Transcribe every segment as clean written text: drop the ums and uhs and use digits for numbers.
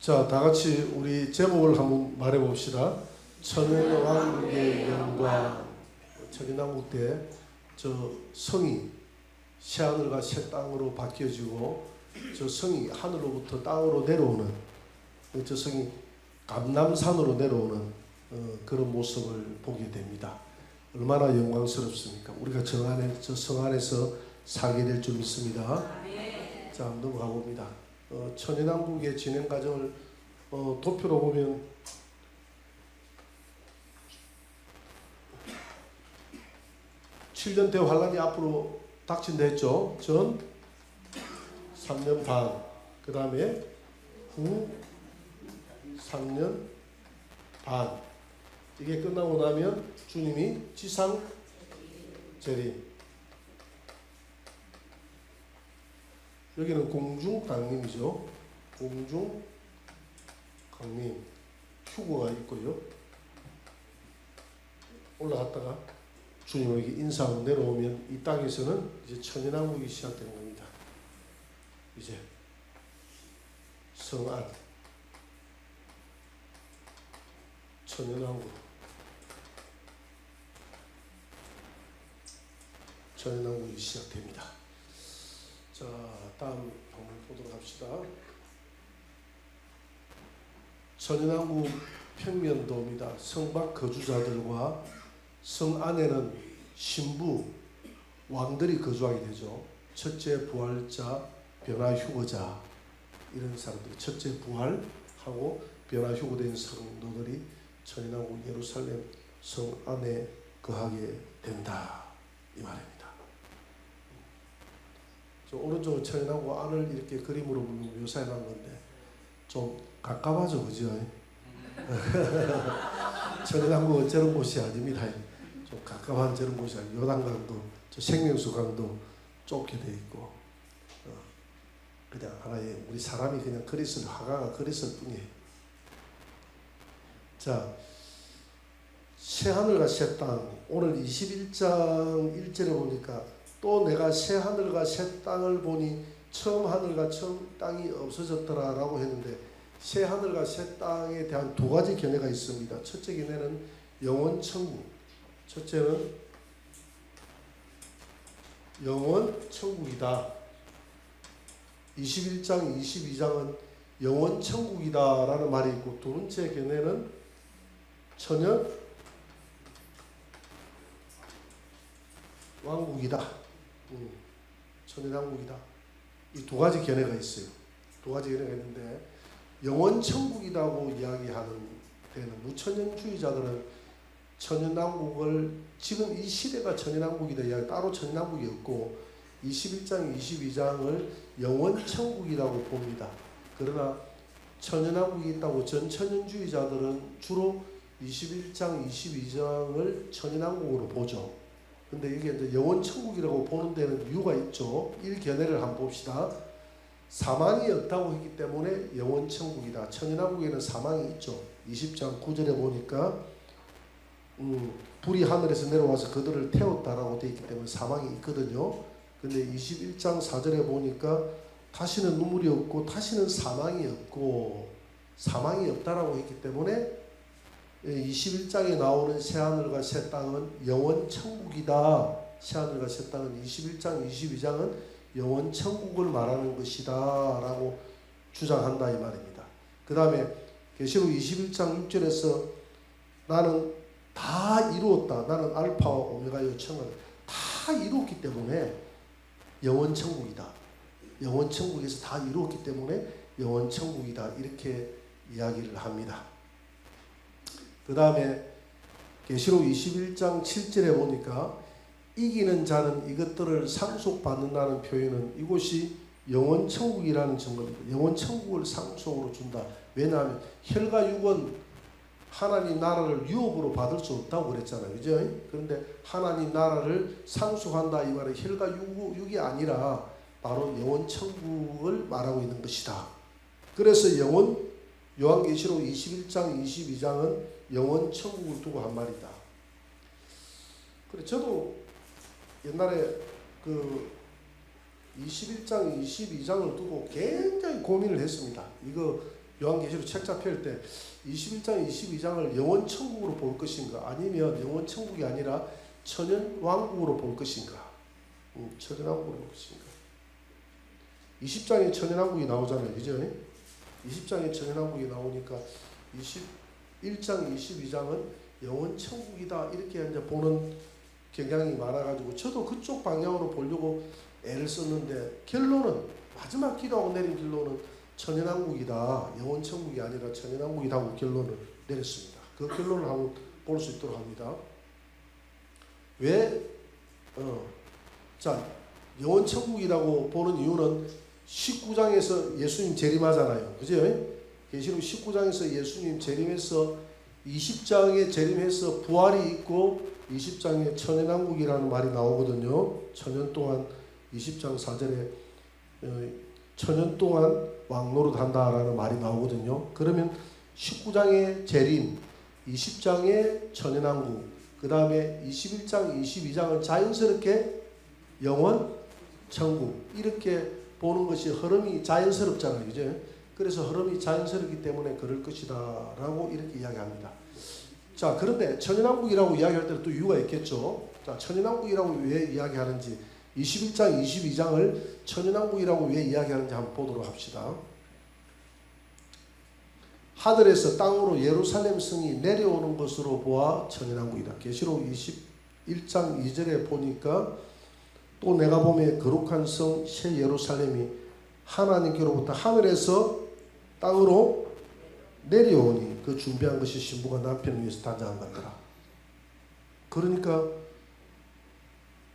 자, 다 같이 우리 제목을 한번 말해 봅시다. 천연왕국의 영광. 천연왕국 때 저 성이 새하늘과 새 땅으로 바뀌어지고 저 성이 하늘로부터 땅으로 내려오는 저 성이 감람산으로 내려오는 그런 모습을 보게 됩니다. 얼마나 영광스럽습니까? 우리가 저 성 안에서 살게 될 줄 믿습니다. 자, 넘어가 봅니다. 천연왕국의 진행 과정을 도표로 보면 (7년) 대환란이 앞으로 닥친다 했죠. 전 3년 반, 그 다음에 후 3년 반. 이게 끝나고 나면 주님이 지상 재림. 여기는 공중 강림이죠. 공중 강림. 휴거가 있고요. 올라갔다가 주님에게 인사하고 내려오면 이 땅에서는 이제 천연왕국이 시작되는 겁니다. 이제 성안 천연왕국이 시작됩니다. 자, 다음 한번 보도록 합시다. 천연왕국 평면도입니다. 성 밖 거주자들과 성 안에는 신부, 왕들이 거주하게 되죠. 첫째 부활자, 변화 휴거자, 이런 사람들이 첫째 부활하고 변화 휴거된 성도들이 천연왕국 예루살렘 성 안에 거하게 된다, 이 말입니다. 저 오른쪽 천연왕국 안을 이렇게 그림으로 묘사해 놓은 건데 좀 가깝하죠, 그죠? 천연왕국은 저런 곳이 아닙니다. 좀 가까운 저런 곳이 아니고 요단강도, 저 생명수강도 좁게 돼 있고 그냥 하나의 우리 사람이 그냥 그렸을 화가가 그렸을 뿐이에요. 자, 새 하늘과 새 땅. 오늘 21장 1절에 보니까 또 내가 새 하늘과 새 땅을 보니 처음 하늘과 처음 땅이 없어졌더라 라고 했는데, 새 하늘과 새 땅에 대한 두 가지 견해가 있습니다. 첫째 견해는 영원 천국. 첫째는 영원 천국이다. 21장 22장은 영원 천국이다 라는 말이 있고, 두 번째 견해는 천연 왕국이다. 천연 왕국이다. 이 두 가지 견해가 있어요. 두 가지 견해가 있는데, 영원 천국이라고 이야기하는 데는 무천연주의자들은 천연왕국을 지금 이 시대가 천연왕국이다 이야기, 따로 천연왕국이 없고 21장 22장을 영원천국이라고 봅니다. 그러나 천연왕국이 있다고 전천연주의자들은 주로 21장 22장을 천연왕국으로 보죠. 근데 이게 이제 영원천국이라고 보는 데는 이유가 있죠. 1견해를 한번 봅시다. 사망이 없다고 했기 때문에 영원천국이다. 천연왕국에는 사망이 있죠. 20장 9절에 보니까 불이 하늘에서 내려와서 그들을 태웠다라고 되어 있기 때문에 사망이 있거든요. 근데 21장 4절에 보니까 다시는 눈물이 없고 다시는 사망이 없고 사망이 없다라고 했기 때문에 21장에 나오는 새하늘과 새 땅은 영원천국이다. 새하늘과 새 땅은 21장 22장은 영원천국을 말하는 것이다 라고 주장한다 이 말입니다. 그 다음에 계시록 21장 6절에서 나는 다 이루었다. 나는 알파와 오메가요 천을 다 이루었기 때문에 영원천국이다. 영원천국에서 다 이루었기 때문에 영원천국이다. 이렇게 이야기를 합니다. 그 다음에 계시록 21장 7절에 보니까 이기는 자는 이것들을 상속받는다는 표현은 이곳이 영원천국이라는 증거입니다. 영원천국을 상속으로 준다. 왜냐하면 혈과 육은 하나님 나라를 유업으로 받을 수 없다고 그랬잖아요. 그죠? 그런데 하나님 나라를 상속한다 이 말은 혈과 육이 아니라 바로 영원천국을 말하고 있는 것이다. 그래서 요한계시록 21장 22장은 영원천국을 두고 한 말이다. 그래, 저도 옛날에 그 21장 22장을 두고 굉장히 고민을 했습니다. 이거 요한계시록 책자 펼 때 21장, 22장을 영원 천국으로 볼 것인가, 아니면 영원 천국이 아니라 천연 왕국으로 볼 것인가, 천연 왕국으로 볼 것인가. 20장에 천연 왕국이 나오잖아요, 그죠? 20장에 천연 왕국이 나오니까 21장, 22장은 영원 천국이다 이렇게 이제 보는 경향이 많아가지고 저도 그쪽 방향으로 보려고 애를 썼는데, 결론은 마지막 기도하고 내린 결론은 천연왕국이다, 영원 천국이 아니라 천연왕국이다 하고 결론을 내렸습니다. 그 결론을 한번 볼 수 있도록 합니다. 왜 자 영원 천국이라고 보는 이유는 19장에서 예수님 재림하잖아요, 그죠? 계시록 19장에서 예수님 재림해서 20장에 재림해서 부활이 있고 20장에 천연왕국이라는 말이 나오거든요. 천년 동안 20장 4절에 천년 동안 왕노릇 한다라는 말이 나오거든요. 그러면 19장의 재림, 20장의 천연왕국, 그 다음에 21장, 22장은 자연스럽게 영원 천국, 이렇게 보는 것이 흐름이 자연스럽잖아요, 그죠? 그래서 흐름이 자연스럽기 때문에 그럴 것이다 라고 이렇게 이야기합니다. 자, 그런데 천연왕국이라고 이야기할 때는 또 이유가 있겠죠. 자, 천연왕국이라고 왜 이야기하는지, 21장, 22장을 천연왕국이라고 왜 이야기하는지 한번 보도록 합시다. 하늘에서 땅으로 예루살렘 성이 내려오는 것으로 보아 천연왕국이다. 계시록 21장 2절에 보니까 또 내가 보매 거룩한 성 새 예루살렘이 하나님께로부터 하늘에서 땅으로 내려오니 그 준비한 것이 신부가 남편을 위해서 단장한 같더라. 그러니까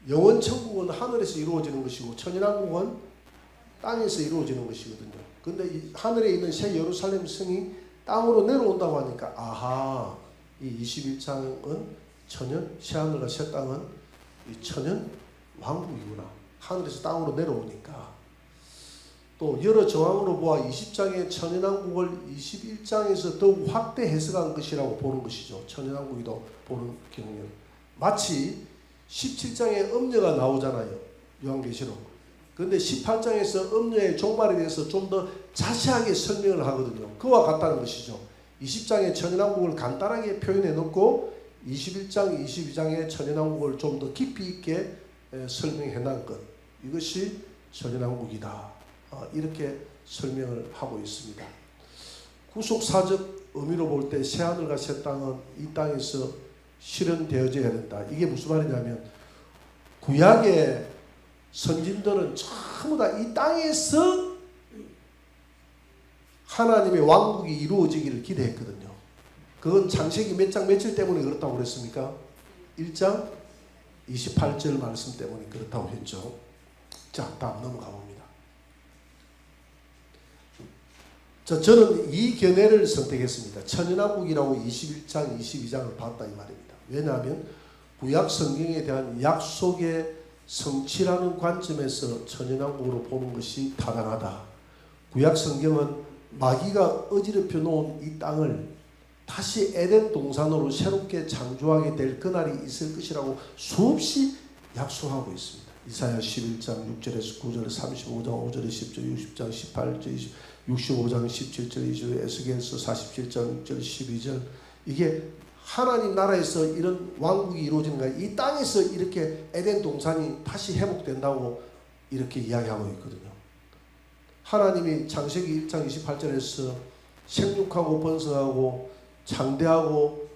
영원 천국은 하늘에서 이루어지는 것이고 천연왕국은 땅에서 이루어지는 것이거든요. 근데 이 하늘에 있는 새 예루살렘 성이 땅으로 내려온다고 하니까, 아하, 이 21장은 천연, 새 하늘과 새 땅은 이 천연 왕국이구나. 하늘에서 땅으로 내려오니까. 또 여러 정황으로 보아 20장의 천연왕국을 21장에서 더욱 확대 해석한 것이라고 보는 것이죠. 천연왕국이도 보는 경우는. 마치 17장에 음녀가 나오잖아요, 요한계시록. 그런데 18장에서 음녀의 종말에 대해서 좀 더 자세하게 설명을 하거든요. 그와 같다는 것이죠. 20장의 천연왕국을 간단하게 표현해 놓고 21장, 22장의 천연왕국을 좀 더 깊이 있게 설명해 놓은 것, 이것이 천연왕국이다, 이렇게 설명을 하고 있습니다. 구속사적 의미로 볼 때 새하늘과 새 땅은 이 땅에서 실현되어져야 된다. 이게 무슨 말이냐면, 구약의 선진들은 전부 다 이 땅에서 하나님의 왕국이 이루어지기를 기대했거든요. 그건 창세기 몇 장 며칠 때문에 그렇다고 그랬습니까? 1장 28절 말씀 때문에 그렇다고 했죠. 자, 다음 넘어가 봅니다. 자, 저는 이 견해를 선택했습니다. 천연왕국이라고 21장, 22장을 봤다 이 말입니다. 왜냐하면 구약 성경에 대한 약속의 성취라는 관점에서 천연왕국으로 보는 것이 타당하다. 구약 성경은 마귀가 어지럽혀 놓은 이 땅을 다시 에덴 동산으로 새롭게 창조하게 될 그날이 있을 것이라고 수없이 약속하고 있습니다. 이사야 11장 6절에서 9절, 35장 5절에 10절, 60장 18절, 65장 17절, 20절, 에스겔서 47장 6절, 12절. 이게 하나님 나라에서 이런 왕국이 이루어지는 거야. 이 땅에서 이렇게 에덴 동산이 다시 회복된다고 이렇게 이야기하고 있거든요. 하나님이 창세기 1장 28절에서 생육하고 번성하고 창대하고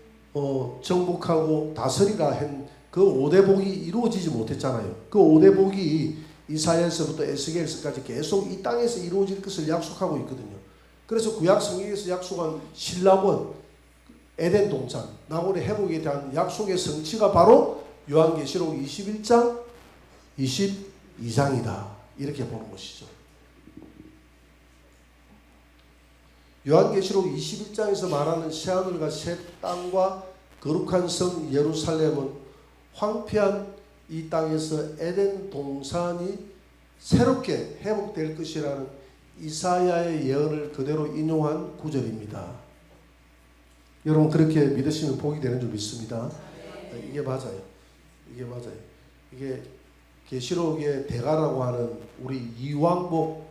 정복하고 다스리라 한 그 5대 복이 이루어지지 못했잖아요. 그 5대 복이 이사야서부터 에스겔서까지 계속 이 땅에서 이루어질 것을 약속하고 있거든요. 그래서 구약 성경에서 약속한 신라원, 에덴 동산, 나홀의 회복에 대한 약속의 성취가 바로 요한계시록 21장, 22장이다. 이렇게 보는 것이죠. 요한계시록 21장에서 말하는 새하늘과 새 땅과 거룩한 성 예루살렘은 황폐한 이 땅에서 에덴 동산이 새롭게 회복될 것이라는 이사야의 예언을 그대로 인용한 구절입니다. 여러분 그렇게 믿으시면 복이 되는 줄 믿습니다. 이게 맞아요. 이게 맞아요. 이게 계시록의 대가라고 하는 우리 이왕복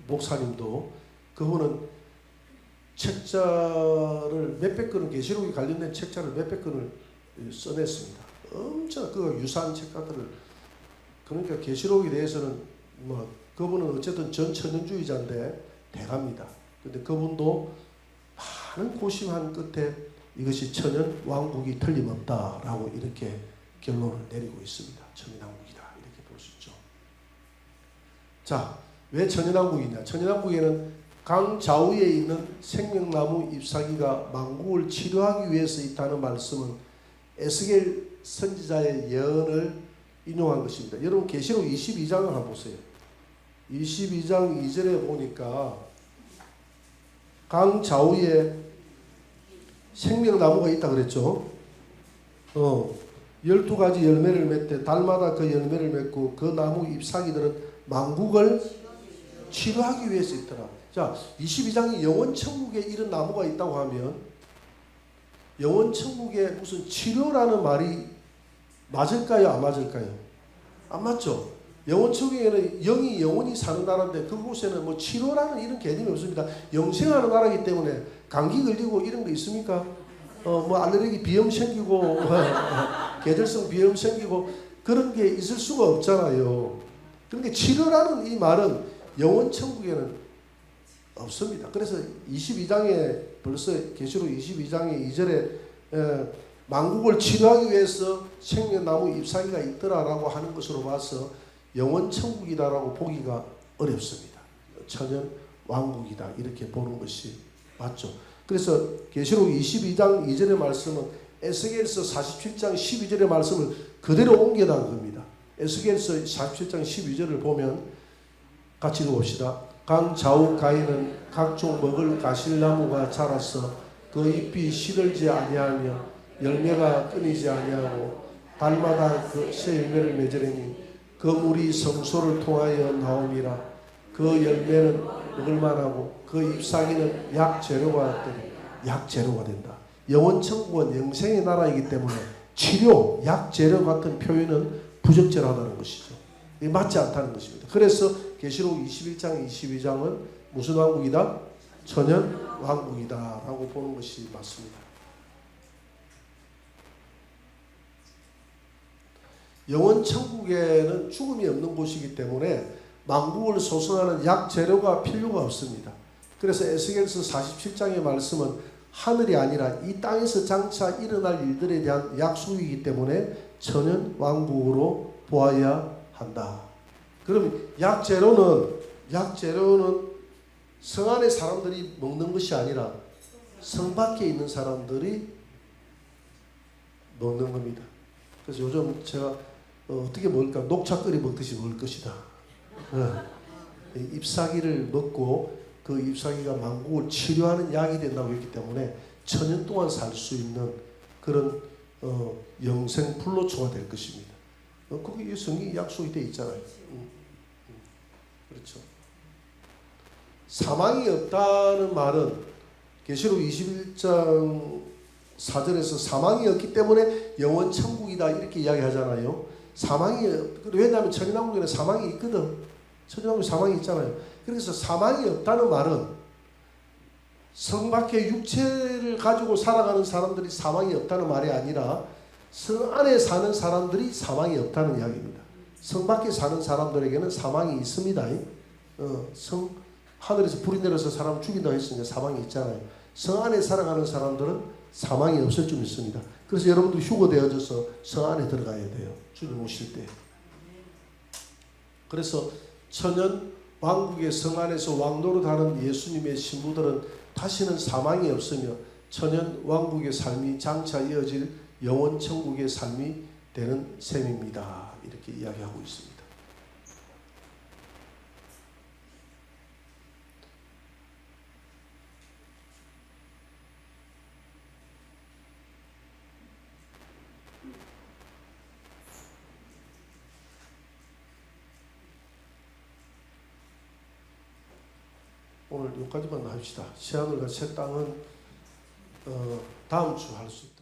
목사님도, 그분은 책자를 몇백 권을 계시록에 관련된 책자를 몇백 권을 써냈습니다. 엄청 그 유사한 책가들을 그러니까 계시록에 대해서는 뭐 그분은 어쨌든 전천연주의자인데 대가입니다. 근데 그분도 많은 고심한 끝에 이것이 천연 왕국이 틀림없다라고 이렇게 결론을 내리고 있습니다. 천연 왕국이다 이렇게 볼 수 있죠. 자, 왜 천연 왕국이냐? 천연 왕국에는 강 좌우에 있는 생명나무 잎사귀가 만국을 치료하기 위해서 있다는 말씀은 에스겔 선지자의 예언을 인용한 것입니다. 여러분 계시록 22장을 한번 보세요. 22장 2절에 보니까 강 좌우에 생명나무가 있다 그랬죠. 12가지 열매를 맺되 달마다 그 열매를 맺고 그 나무 잎사귀들은 만국을 치료하기 위해서 있더라. 자, 22장에 영원천국에 이런 나무가 있다고 하면 영원천국에 무슨 치료라는 말이 맞을까요? 안 맞을까요? 안 맞죠? 영원천국에는 영이 영원히 사는 나라인데 그곳에는 뭐 치료라는 이런 개념이 없습니다. 영생하는 나라이기 때문에 감기 걸리고 이런 거 있습니까? 뭐 알레르기 비염 생기고 계절성 비염 생기고 그런 게 있을 수가 없잖아요. 그런데 치료라는 이 말은 영원천국에는 없습니다. 그래서 22장에 벌써 계시록 22장의 2절에 만국을 치료하기 위해서 생명나무 잎사귀가 있더라라고 하는 것으로 봐서 영원천국이다라고 보기가 어렵습니다. 천연 왕국이다 이렇게 보는 것이 맞죠. 그래서 계시록 22장 2절의 말씀은 에스겔서 47장 12절의 말씀을 그대로 옮겨다는 겁니다. 에스겔서 47장 12절을 보면 같이 읽어봅시다. 강 좌우 가에는 각종 먹을 가실나무가 자라서 그 잎이 시들지 아니하며 열매가 끊이지 아니하고 달마다 그 새 열매를 맺으리니 그 물이 성소를 통하여 나오니라. 그 열매는 먹을만하고 그 잎사귀는 약재료가 되니 약재료가 된다. 영원천국은 영생의 나라이기 때문에 치료, 약재료 같은 표현은 부적절하다는 것이죠. 맞지 않다는 것입니다. 그래서 계시록 21장, 22장은 무슨 왕국이다? 천연 왕국이다 라고 보는 것이 맞습니다. 영원천국에는 죽음이 없는 곳이기 때문에 만국을 소성하는 약재료가 필요가 없습니다. 그래서 에스겔서 47장의 말씀은 하늘이 아니라 이 땅에서 장차 일어날 일들에 대한 약속이기 때문에 천연 왕국으로 보아야 한다. 그럼 약재료는 성 안의 사람들이 먹는 것이 아니라 성 밖에 있는 사람들이 먹는 겁니다. 그래서 요즘 제가 어떻게 먹을까? 녹차끓이 먹듯이 먹을 것이다. 잎사귀를 먹고 그 잎사귀가 만국을 치료하는 약이 된다고 했기 때문에 천년 동안 살 수 있는 그런 영생 불로초가 될 것입니다. 거기 성경이 약속이 되어 있잖아요. 그렇죠. 사망이 없다는 말은 계시록 21장 4절에서 사망이 없기 때문에 영원 천국이다 이렇게 이야기하잖아요. 왜냐하면 천연왕국에는 사망이 있거든. 천연왕국에 사망이 있잖아요. 그래서 사망이 없다는 말은 성 밖에 육체를 가지고 살아가는 사람들이 사망이 없다는 말이 아니라 성 안에 사는 사람들이 사망이 없다는 이야기입니다. 성 밖에 사는 사람들에게는 사망이 있습니다. 하늘에서 불이 내려서 사람 죽인다고 했으니까 사망이 있잖아요. 성 안에 살아가는 사람들은 사망이 없을 줄 믿습니다. 그래서 여러분들 휴거되어져서 성 안에 들어가야 돼요. 주님 오실 때. 그래서 천연 왕국의 성 안에서 왕노릇하는 예수님의 신부들은 다시는 사망이 없으며 천연 왕국의 삶이 장차 이어질 영원 천국의 삶이 되는 셈입니다. 이렇게 이야기하고 있습니다. 오늘 여기까지만 합시다. 새하늘과 새 땅은 다음 주 할 수 있다.